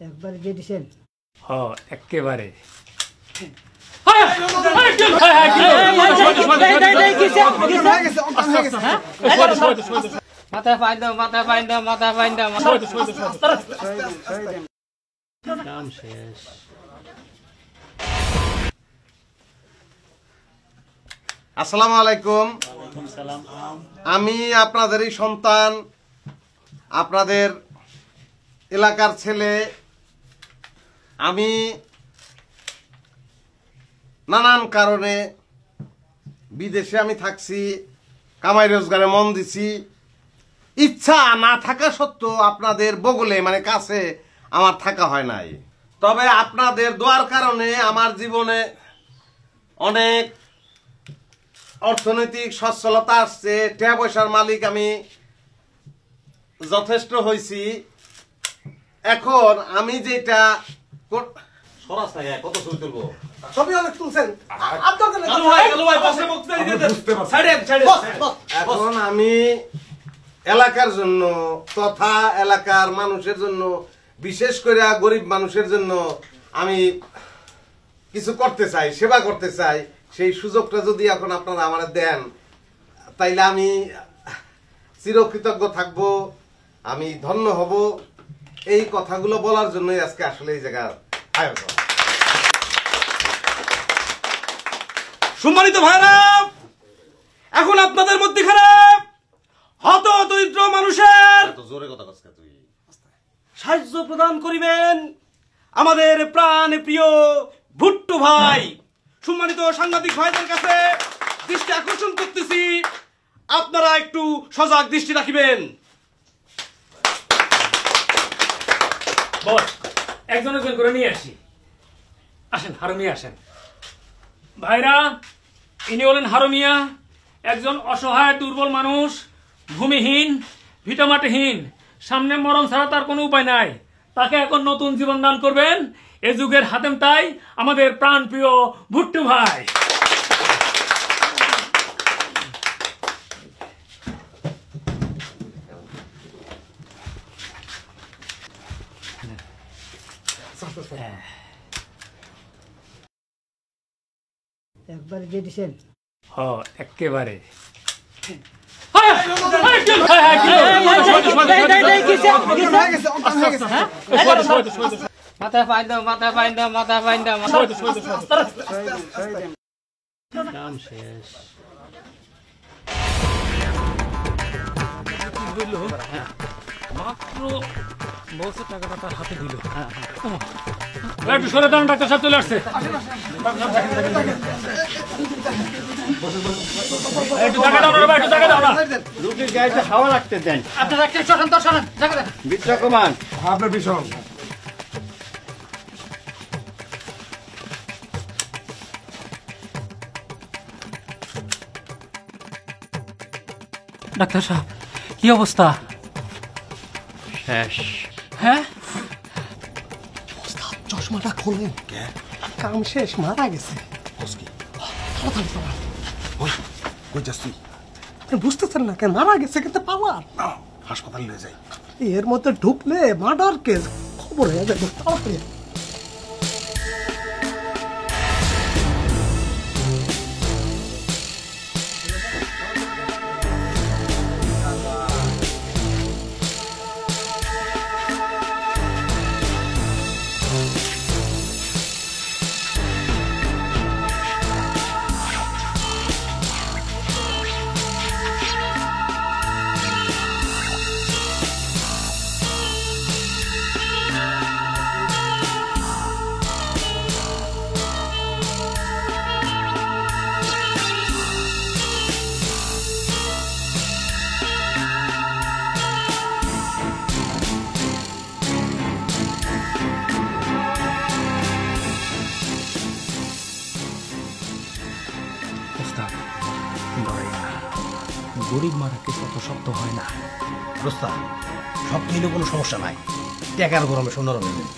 একবার দিয়ে দিছেন? একেবারে মাথা ফাইন দাও, মাথা ফাইন দাও, মাথা ফাইন দাও। কাম শেষ। আসসালামু আলাইকুম। আমি আপনাদেরই সন্তান, আপনাদের এলাকার ছেলে। আমি নানান কারণে বিদেশে আমি থাকছি, কামাই রোজগারে মন দিছি। ইচ্ছা না থাকা সত্ত্বেও আপনাদের বগলে মানে কাছে আমার থাকা হয় নাই। তবে আপনাদের দোয়ার কারণে আমার জীবনে অনেক অর্থনৈতিক সচ্ছলতা আসছে, টাকা পয়সার মালিক আমি যথেষ্ট হয়েছি। এখন আমি যেটা কত ছবি তুলবো, ছবি অনেক তুলছেন। এখন আমি এলাকার জন্য তথা এলাকার মানুষের জন্য, বিশেষ করে গরিব মানুষের জন্য আমি কিছু করতে চাই, সেবা করতে চাই। সেই সুযোগটা যদি এখন আপনারা আমার দেন তাইলে আমি চিরকৃতজ্ঞ থাকব, আমি ধন্য হব। এই কথাগুলো বলার জন্যই আজকে আসলে এই জায়গার আয়োজন। সম্মানিত ভাইরা, এখন আপনাদের মধ্যে হত দরিদ্র মানুষের জোরে কথা কস তুই সাহায্য প্রদান করিবেন আমাদের প্রাণ প্রিয় ভুট্টু ভাই। সম্মানিত সাংবাদিক ভাইদের কাছে দৃষ্টি আকর্ষণ করতেছি, আপনারা একটু সজাগ দৃষ্টি রাখিবেন। বস, একজন একজন করে নিয়ে আসি। আসেন, হারুমিয়া আসেন। ভাইরা, ইনি হলেন হারুমিয়া, একজন অসহায় দুর্বল মানুষ, ভূমিহীন, ভিটামাটিহীন, সামনে মরণ ছাড়া তার কোনো উপায় নাই। তাকে এখন নতুন জীবন দান করবেন এ যুগের হাতেম তাই আমাদের প্রাণ প্রিয় ভুট্টু ভাই। একবার দিয়ে দিছেন? একেবারে মাথা ফাইন দাও, মাথা ফাইন দাও, মাথা ফাইন দাও। কাম শেষ। মাত্র বলছে টাকাটা তার হাতে দিল। একটু সরে দাঁড়ান, ডাক্তার সাহেব চলে আসছে। একটু জায়গা দাও না, একটু জায়গা দাও না। রুগীর গায়ে হাওয়া রাখতে দেন। আপনারা একটা সরান তো, সরান জায়গা দেন। বিদ্যা কমান আপনার ভীষণ ডাক্তার সাহেব, কি অবস্থা? শেষ। হ্যাঁ, চশমাটা খোলেন, কাম শেষ, মারা গেছে। বুঝতেছেন না কেন মারা গেছে, কিন্তু পাওয়ার হাসপাতালে নিয়ে যাই। এর মধ্যে ঢুকলে মার্ডার কেস খবর হয়ে যাবে তাড়াতাড়ি। গরিব মারা কেস অত শক্ত হয় না। দোস্তা, সব নিলে কোনো সমস্যা নাই, টাকার গরমে 15 মিনিট।